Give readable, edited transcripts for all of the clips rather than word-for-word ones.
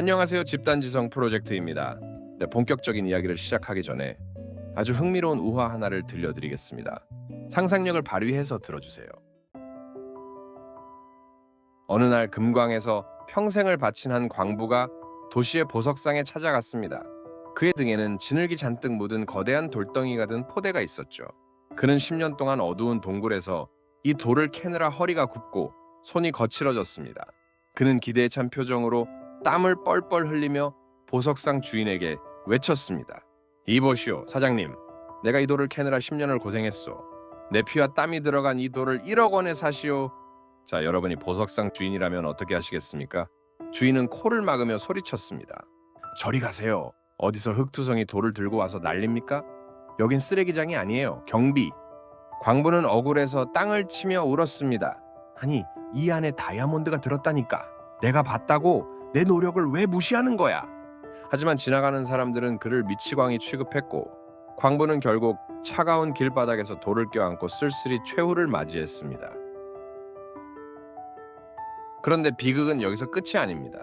안녕하세요. 집단지성 프로젝트입니다. 네, 본격적인 이야기를 시작하기 전에 아주 흥미로운 우화 하나를 들려드리겠습니다. 상상력을 발휘해서 들어주세요. 어느 날 금광에서 평생을 바친 한 광부가 도시의 보석상에 찾아갔습니다. 그의 등에는 진흙이 잔뜩 묻은 거대한 돌덩이가 든 포대가 있었죠. 그는 10년 동안 어두운 동굴에서 이 돌을 캐느라 허리가 굽고 손이 거칠어졌습니다. 그는 기대에 찬 표정으로 땀을 뻘뻘 흘리며 보석상 주인에게 외쳤습니다. 이보시오, 사장님. 내가 이 돌을 캐느라 10년을 고생했소. 내 피와 땀이 들어간 이 돌을 1억 원에 사시오. 자, 여러분이 보석상 주인이라면 어떻게 하시겠습니까? 주인은 코를 막으며 소리쳤습니다. 저리 가세요. 어디서 흙투성이 돌을 들고 와서 난립니까? 여긴 쓰레기장이 아니에요. 경비. 광부는 억울해서 땅을 치며 울었습니다. 아니, 이 안에 다이아몬드가 들었다니까. 내가 봤다고. 내 노력을 왜 무시하는 거야? 하지만 지나가는 사람들은 그를 미치광이 취급했고 광부는 결국 차가운 길바닥에서 돌을 껴안고 쓸쓸히 최후를 맞이했습니다. 그런데 비극은 여기서 끝이 아닙니다.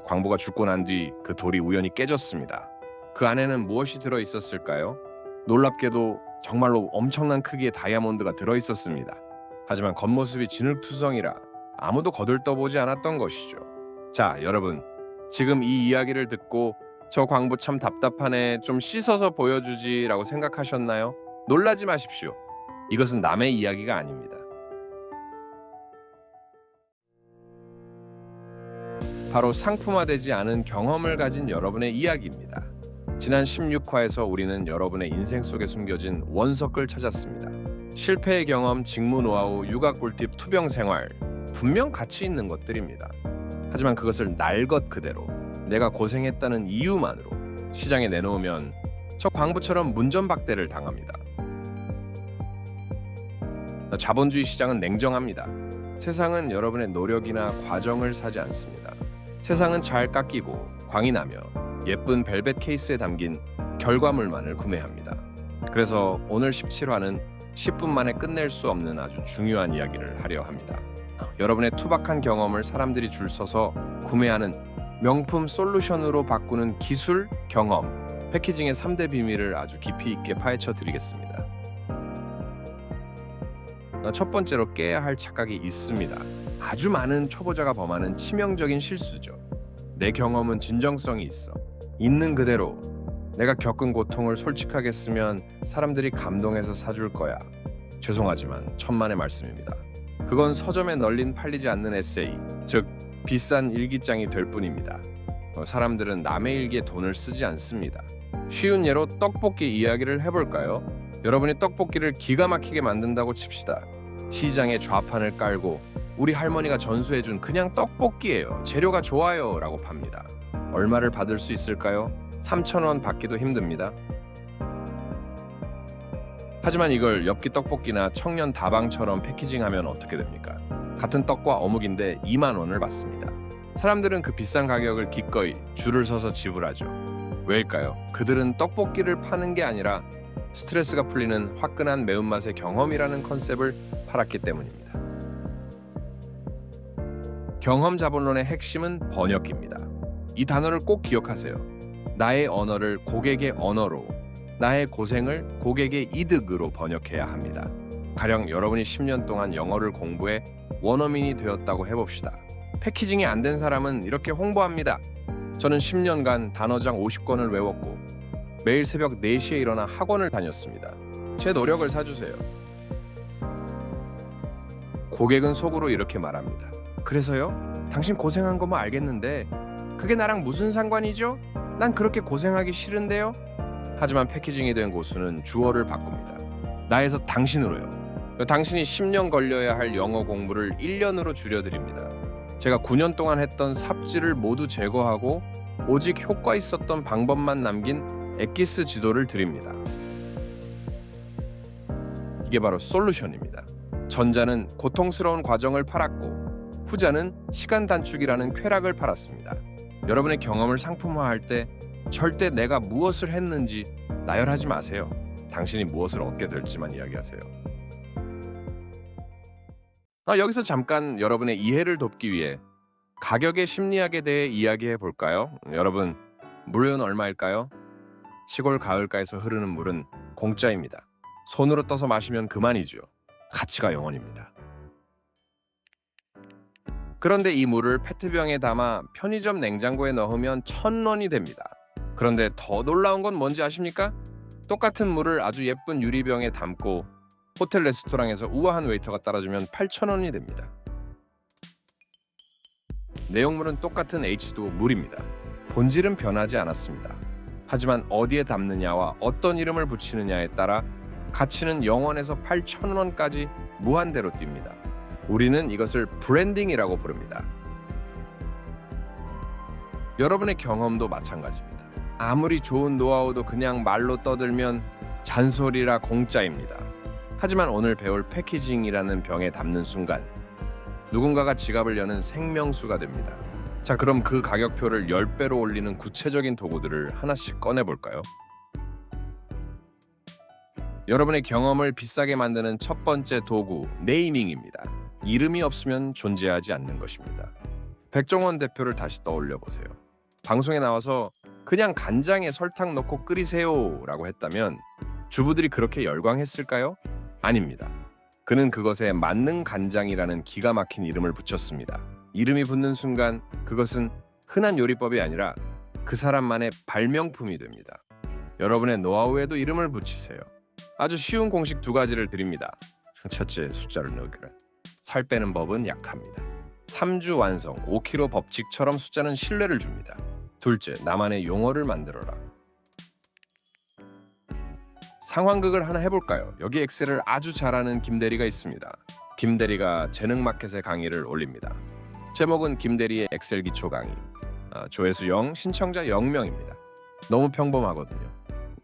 광부가 죽고 난 뒤 그 돌이 우연히 깨졌습니다. 그 안에는 무엇이 들어 있었을까요? 놀랍게도 정말로 엄청난 크기의 다이아몬드가 들어 있었습니다. 하지만 겉모습이 진흙투성이라 아무도 거들떠보지 않았던 것이죠. 자, 여러분, 지금 이 이야기를 듣고 저 광부 참 답답하네, 좀 씻어서 보여주지 라고 생각하셨나요? 놀라지 마십시오. 이것은 남의 이야기가 아닙니다. 바로 상품화되지 않은 경험을 가진 여러분의 이야기입니다. 지난 16화에서 우리는 여러분의 인생 속에 숨겨진 원석을 찾았습니다. 실패의 경험, 직무 노하우, 육아 꿀팁, 투병 생활, 분명 가치 있는 것들입니다. 하지만 그것을 날 것 그대로 내가 고생했다는 이유만으로 시장에 내놓으면 저 광부처럼 문전박대를 당합니다. 자본주의 시장은 냉정합니다. 세상은 여러분의 노력이나 과정을 사지 않습니다. 세상은 잘 깎이고 광이 나며 예쁜 벨벳 케이스에 담긴 결과물만을 구매합니다. 그래서 오늘 17화는 10분 만에 끝낼 수 없는 아주 중요한 이야기를 하려 합니다. 여러분의 투박한 경험을 사람들이 줄 서서 구매하는 명품 솔루션으로 바꾸는 기술, 경험, 패키징의 3대 비밀을 아주 깊이 있게 파헤쳐 드리겠습니다. 첫 번째로 깨야 할 착각이 있습니다. 아주 많은 초보자가 범하는 치명적인 실수죠. 내 경험은 진정성이 있어. 있는 그대로 내가 겪은 고통을 솔직하게 쓰면 사람들이 감동해서 사줄 거야. 죄송하지만 천만의 말씀입니다. 그건 서점에 널린 팔리지 않는 에세이, 즉 비싼 일기장이 될 뿐입니다. 사람들은 남의 일기에 돈을 쓰지 않습니다. 쉬운 예로 떡볶이 이야기를 해볼까요? 여러분이 떡볶이를 기가 막히게 만든다고 칩시다. 시장에 좌판을 깔고 우리 할머니가 전수해준 그냥 떡볶이예요. 재료가 좋아요 라고 팝니다. 얼마를 받을 수 있을까요? 3,000원 받기도 힘듭니다. 하지만 이걸 엽기 떡볶이나 청년 다방처럼 패키징하면 어떻게 됩니까? 같은 떡과 어묵인데 2만 원을 받습니다. 사람들은 그 비싼 가격을 기꺼이 줄을 서서 지불하죠. 왜일까요? 그들은 떡볶이를 파는 게 아니라 스트레스가 풀리는 화끈한 매운맛의 경험이라는 컨셉을 팔았기 때문입니다. 경험 자본론의 핵심은 번역기입니다. 이 단어를 꼭 기억하세요. 나의 언어를 고객의 언어로, 나의 고생을 고객의 이득으로 번역해야 합니다. 가령 여러분이 10년 동안 영어를 공부해 원어민이 되었다고 해봅시다. 패키징이 안 된 사람은 이렇게 홍보합니다. 저는 10년간 단어장 50권을 외웠고 매일 새벽 4시에 일어나 학원을 다녔습니다. 제 노력을 사주세요. 고객은 속으로 이렇게 말합니다. 그래서요? 당신 고생한 거면 알겠는데 그게 나랑 무슨 상관이죠? 난 그렇게 고생하기 싫은데요? 하지만 패키징이 된 고수는 주어를 바꿉니다. 나에서 당신으로요. 당신이 10년 걸려야 할 영어 공부를 1년으로 줄여드립니다. 제가 9년 동안 했던 삽질을 모두 제거하고 오직 효과 있었던 방법만 남긴 엑기스 지도를 드립니다. 이게 바로 솔루션입니다. 전자는 고통스러운 과정을 팔았고 후자는 시간 단축이라는 쾌락을 팔았습니다. 여러분의 경험을 상품화할 때 절대 내가 무엇을 했는지 나열하지 마세요. 당신이 무엇을 얻게 될지만 이야기하세요. 여기서 잠깐 여러분의 이해를 돕기 위해 가격의 심리학에 대해 이야기해 볼까요? 여러분, 물은 얼마일까요? 시골 가을가에서 흐르는 물은 공짜입니다. 손으로 떠서 마시면 그만이죠. 가치가 0원입니다. 그런데 이 물을 페트병에 담아 편의점 냉장고에 넣으면 1,000원이 됩니다. 그런데 더 놀라운 건 뭔지 아십니까? 똑같은 물을 아주 예쁜 유리병에 담고 호텔 레스토랑에서 우아한 웨이터가 따라주면 8,000원이 됩니다. 내용물은 똑같은 H2O 물입니다. 본질은 변하지 않았습니다. 하지만 어디에 담느냐와 어떤 이름을 붙이느냐에 따라 가치는 0원에서 8,000원까지 무한대로 뜁니다. 우리는 이것을 브랜딩이라고 부릅니다. 여러분의 경험도 마찬가지입니다. 아무리 좋은 노하우도 그냥 말로 떠들면 잔소리라 공짜입니다. 하지만 오늘 배울 패키징이라는 병에 담는 순간 누군가가 지갑을 여는 생명수가 됩니다. 자, 그럼 그 가격표를 10배로 올리는 구체적인 도구들을 하나씩 꺼내볼까요? 여러분의 경험을 비싸게 만드는 첫 번째 도구, 네이밍입니다. 이름이 없으면 존재하지 않는 것입니다. 백종원 대표를 다시 떠올려 보세요. 방송에 나와서 그냥 간장에 설탕 넣고 끓이세요 라고 했다면 주부들이 그렇게 열광했을까요? 아닙니다. 그는 그것에 만능 간장이라는 기가 막힌 이름을 붙였습니다. 이름이 붙는 순간 그것은 흔한 요리법이 아니라 그 사람만의 발명품이 됩니다. 여러분의 노하우에도 이름을 붙이세요. 아주 쉬운 공식 2가지를 드립니다. 첫째, 숫자를 넣으라. 살 빼는 법은 약합니다. 3주 완성, 5kg 법칙처럼 숫자는 신뢰를 줍니다. 둘째, 나만의 용어를 만들어라. 상황극을 하나 해볼까요? 여기 엑셀을 아주 잘하는 김대리가 있습니다. 김대리가 재능마켓에 강의를 올립니다. 제목은 김대리의 엑셀 기초 강의. 조회수 0, 신청자 0명입니다. 너무 평범하거든요.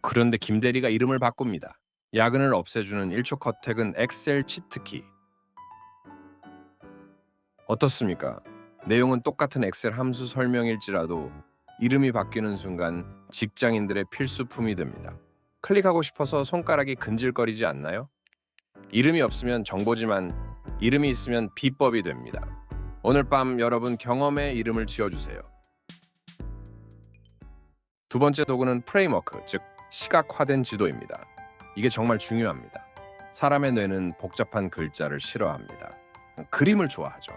그런데 김대리가 이름을 바꿉니다. 야근을 없애주는 1초 컷택은 엑셀 치트키. 어떻습니까? 내용은 똑같은 엑셀 함수 설명일지라도 이름이 바뀌는 순간 직장인들의 필수품이 됩니다. 클릭하고 싶어서 손가락이 근질거리지 않나요? 이름이 없으면 정보지만 이름이 있으면 비법이 됩니다. 오늘 밤 여러분 경험에 이름을 지어주세요. 두 번째 도구는 프레임워크, 즉 시각화된 지도입니다. 이게 정말 중요합니다. 사람의 뇌는 복잡한 글자를 싫어합니다. 그림을 좋아하죠.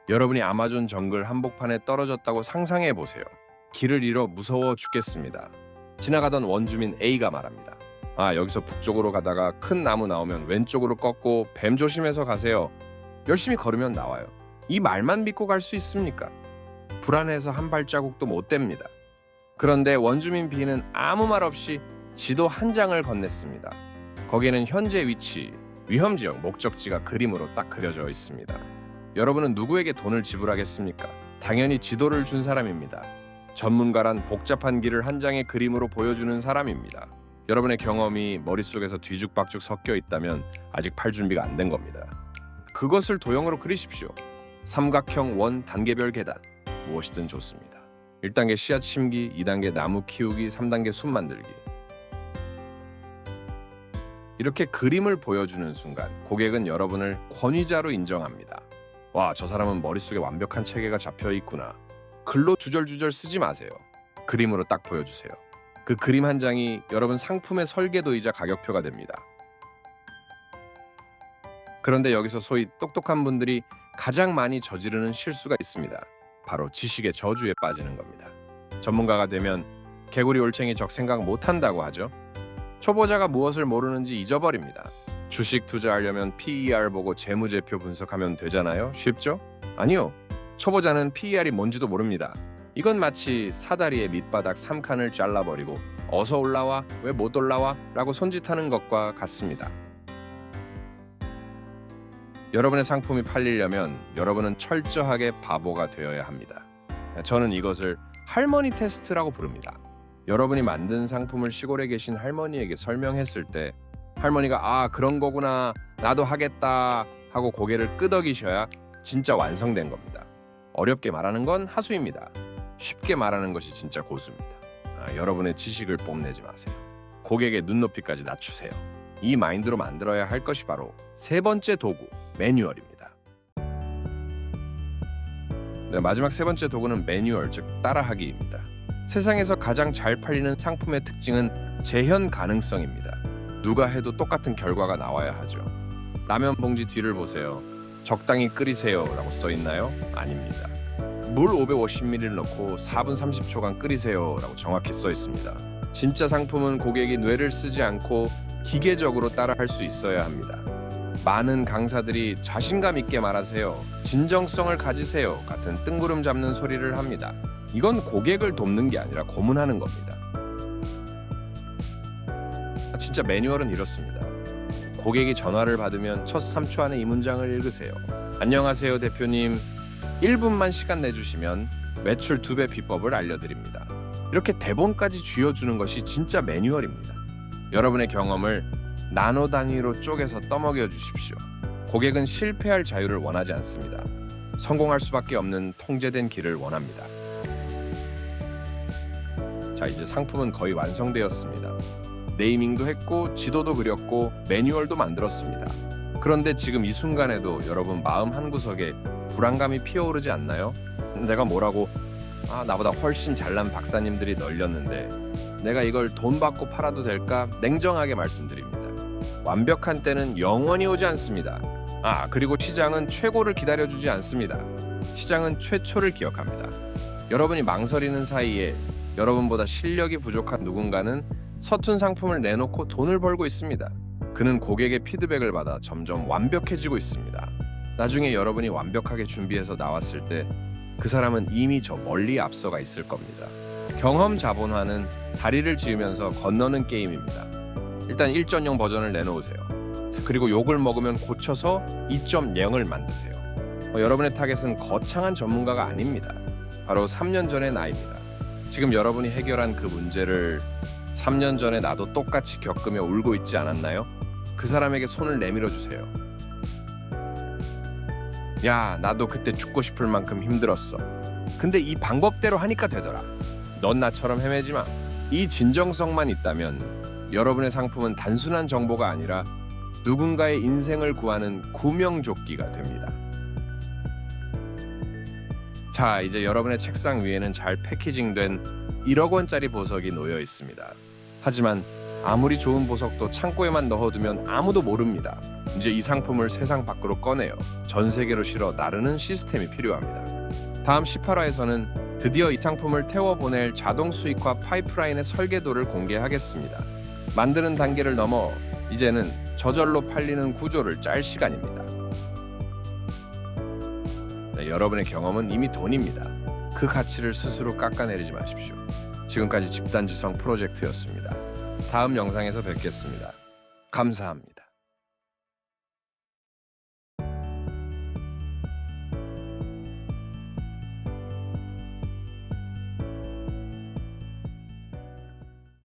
여러분이 아마존 정글 한복판에 떨어졌다고 상상해 보세요. 길을 잃어 무서워 죽겠습니다. 지나가던 원주민 A가 말합니다. 여기서 북쪽으로 가다가 큰 나무 나오면 왼쪽으로 꺾고 뱀 조심해서 가세요. 열심히 걸으면 나와요. 이 말만 믿고 갈 수 있습니까? 불안해서 한 발자국도 못 댑니다. 그런데 원주민 B는 아무 말 없이 지도 한 장을 건넸습니다. 거기에는 현재 위치, 위험지역, 목적지가 그림으로 딱 그려져 있습니다. 여러분은 누구에게 돈을 지불하겠습니까? 당연히 지도를 준 사람입니다. 전문가란 복잡한 길을 한 장의 그림으로 보여주는 사람입니다. 여러분의 경험이 머릿속에서 뒤죽박죽 섞여 있다면 아직 팔 준비가 안 된 겁니다. 그것을 도형으로 그리십시오. 삼각형 원 단계별 계단, 무엇이든 좋습니다. 1단계 씨앗 심기, 2단계 나무 키우기, 3단계 숲 만들기. 이렇게 그림을 보여주는 순간 고객은 여러분을 권위자로 인정합니다. 와, 저 사람은 머릿속에 완벽한 체계가 잡혀 있구나. 글로 주절주절 쓰지 마세요. 그림으로 딱 보여주세요. 그 그림 한 장이 여러분 상품의 설계도이자 가격표가 됩니다. 그런데 여기서 소위 똑똑한 분들이 가장 많이 저지르는 실수가 있습니다. 바로 지식의 저주에 빠지는 겁니다. 전문가가 되면 개구리 올챙이 적 생각 못한다고 하죠. 초보자가 무엇을 모르는지 잊어버립니다. 주식 투자하려면 PER 보고 재무제표 분석하면 되잖아요. 쉽죠? 아니요. 초보자는 PER이 뭔지도 모릅니다. 이건 마치 사다리의 밑바닥 3칸을 잘라버리고 어서 올라와, 왜 못 올라와? 라고 손짓하는 것과 같습니다. 여러분의 상품이 팔리려면 여러분은 철저하게 바보가 되어야 합니다. 저는 이것을 할머니 테스트라고 부릅니다. 여러분이 만든 상품을 시골에 계신 할머니에게 설명했을 때 할머니가 그런 거구나, 나도 하겠다 하고 고개를 끄덕이셔야 진짜 완성된 겁니다. 어렵게 말하는 건 하수입니다. 쉽게 말하는 것이 진짜 고수입니다. 여러분의 지식을 뽐내지 마세요. 고객의 눈높이까지 낮추세요. 이 마인드로 만들어야 할 것이 바로 세 번째 도구, 매뉴얼입니다. 네, 마지막 세 번째 도구는 매뉴얼, 즉 따라하기입니다. 세상에서 가장 잘 팔리는 상품의 특징은 재현 가능성입니다. 누가 해도 똑같은 결과가 나와야 하죠. 라면 봉지 뒤를 보세요. 적당히 끓이세요 라고 써 있나요? 아닙니다. 물 550ml 넣고 4분 30초간 끓이세요 라고 정확히 써 있습니다. 진짜 상품은 고객이 뇌를 쓰지 않고 기계적으로 따라할 수 있어야 합니다. 많은 강사들이 자신감 있게 말하세요, 진정성을 가지세요 같은 뜬구름 잡는 소리를 합니다. 이건 고객을 돕는 게 아니라 고문하는 겁니다. 진짜 매뉴얼은 이렇습니다. 고객이 전화를 받으면 첫 3초 안에 이 문장을 읽으세요. 안녕하세요 대표님, 1분만 시간 내주시면 매출 2배 비법을 알려드립니다. 이렇게 대본까지 쥐어주는 것이 진짜 매뉴얼입니다. 여러분의 경험을 나노 단위로 쪼개서 떠먹여 주십시오. 고객은 실패할 자유를 원하지 않습니다. 성공할 수밖에 없는 통제된 길을 원합니다. 자, 이제 상품은 거의 완성되었습니다. 네이밍도 했고 지도도 그렸고 매뉴얼도 만들었습니다. 그런데 지금 이 순간에도 여러분 마음 한구석에 불안감이 피어오르지 않나요? 내가 뭐라고 나보다 훨씬 잘난 박사님들이 널렸는데 내가 이걸 돈 받고 팔아도 될까? 냉정하게 말씀드립니다. 완벽한 때는 영원히 오지 않습니다. 그리고 시장은 최고를 기다려주지 않습니다. 시장은 최초를 기억합니다. 여러분이 망설이는 사이에 여러분보다 실력이 부족한 누군가는 서툰 상품을 내놓고 돈을 벌고 있습니다. 그는 고객의 피드백을 받아 점점 완벽해지고 있습니다. 나중에 여러분이 완벽하게 준비해서 나왔을 때 그 사람은 이미 저 멀리 앞서가 있을 겁니다. 경험 자본화는 다리를 지으면서 건너는 게임입니다. 일단 1.0 버전을 내놓으세요. 그리고 욕을 먹으면 고쳐서 2.0을 만드세요. 여러분의 타겟은 거창한 전문가가 아닙니다. 바로 3년 전의 나입니다. 지금 여러분이 해결한 그 문제를 3년 전에 나도 똑같이 겪으며 울고 있지 않았나요? 그 사람에게 손을 내밀어 주세요. 야, 나도 그때 죽고 싶을 만큼 힘들었어. 근데 이 방법대로 하니까 되더라. 넌 나처럼 헤매지 마. 이 진정성만 있다면 여러분의 상품은 단순한 정보가 아니라 누군가의 인생을 구하는 구명조끼가 됩니다. 자, 이제 여러분의 책상 위에는 잘 패키징된 1억 원짜리 보석이 놓여 있습니다. 하지만 아무리 좋은 보석도 창고에만 넣어두면 아무도 모릅니다. 이제 이 상품을 세상 밖으로 꺼내요. 전 세계로 실어 나르는 시스템이 필요합니다. 다음 18화에서는 드디어 이 상품을 태워보낼 자동 수익화 파이프라인의 설계도를 공개하겠습니다. 만드는 단계를 넘어 이제는 저절로 팔리는 구조를 짤 시간입니다. 네, 여러분의 경험은 이미 돈입니다. 그 가치를 스스로 깎아내리지 마십시오. 지금까지 집단지성 프로젝트였습니다. 다음 영상에서 뵙겠습니다. 감사합니다.